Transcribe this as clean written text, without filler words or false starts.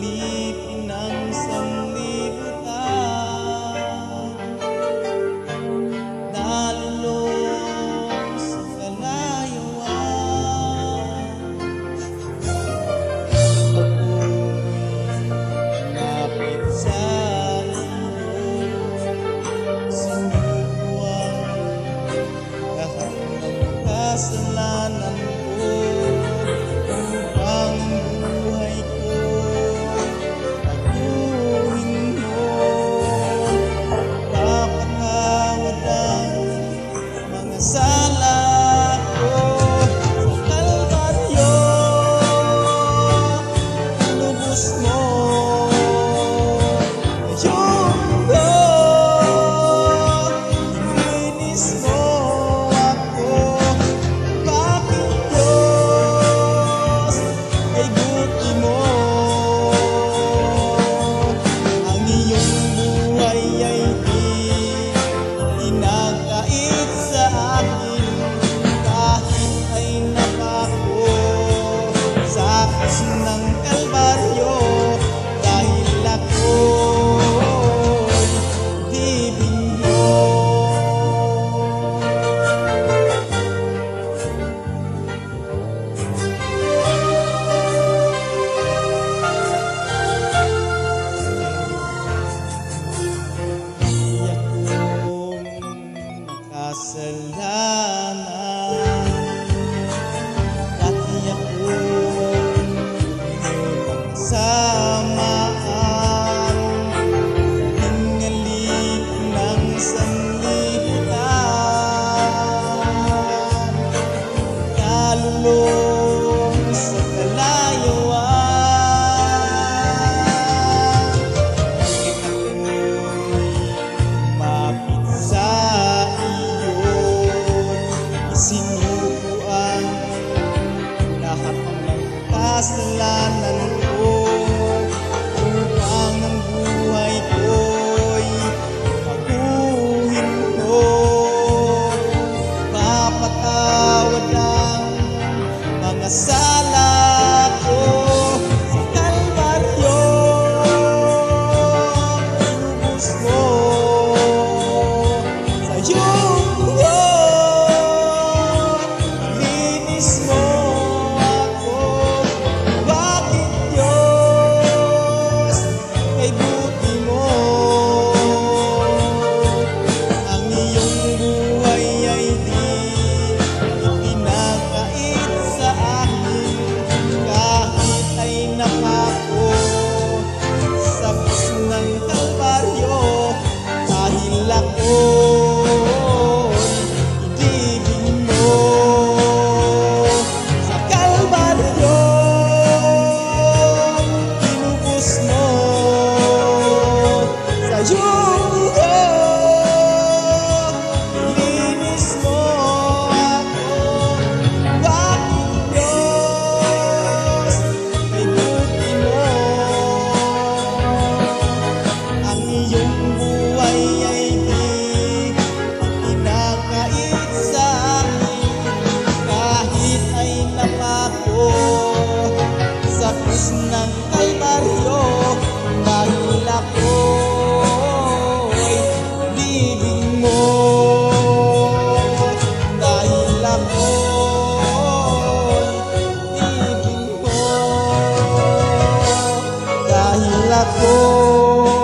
alipin ng sanlibutan, nalulong sa kalayuan. Ako'y lumapit sa iyo, sinubuan lahat ng kasalanan ko, upang buhay ko'y baguhin mo. Papatawad ang mga sala ko sa Kalbaryo. Lubos mo yung linis mo ako. Bakit Diyos ay buti mo? Ang iyong buhay ay di pinagkait sa akin, kahit ay napako sa krus ng Kalbaryo. Dahil ako'y ibig mo. Di akong makasalanan, dati akong samaan, hingalin ng sanlibutan, kalulong sa kalayuan. Ako'y lumapit sa iyo, isinubuan lahat ng kasalanan ko, upang ang buhay ko'y baguhin mo. Papatawad ang mga sala ko sa Kalbaryo. Lubos mo sa iyong linis mo ako. Bakit Diyos ay buti mo? Ang iyong buhay ay di ipinagkait sa akin, kahit ay napako sa krus ng Kalbaryo. Dahil ako'y ibig mo. Sa Kalbaryo inubos mo sa iyong linis mo ako. Bakit Diyos ay buti mo? Ang iyong buhay ay di pinakait sa akin, kahit ay napako sa krus ng Kalbaryo. Dahil ako'y ibig mo. Dahil ako'y ibig mo. Dahil ako'y